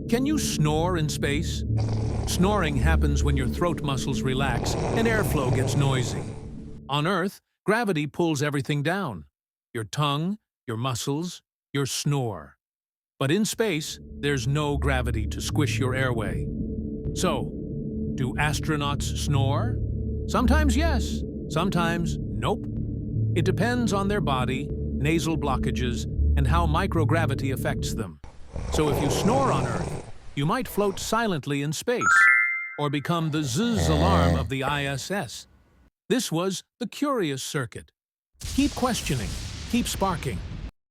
Can you snore in space? Snoring happens when your throat muscles relax and airflow gets noisy. On Earth, gravity pulls everything down. Your tongue, your muscles, your snore. But in space, there's no gravity to squish your airway. So, do astronauts snore? Sometimes yes, sometimes nope. It depends on their body, nasal blockages, and how microgravity affects them. So if you snore on Earth, you might float silently in space, or become the Zzzs alarm of the ISS. This was the Curious Circuit. Keep questioning, keep sparking.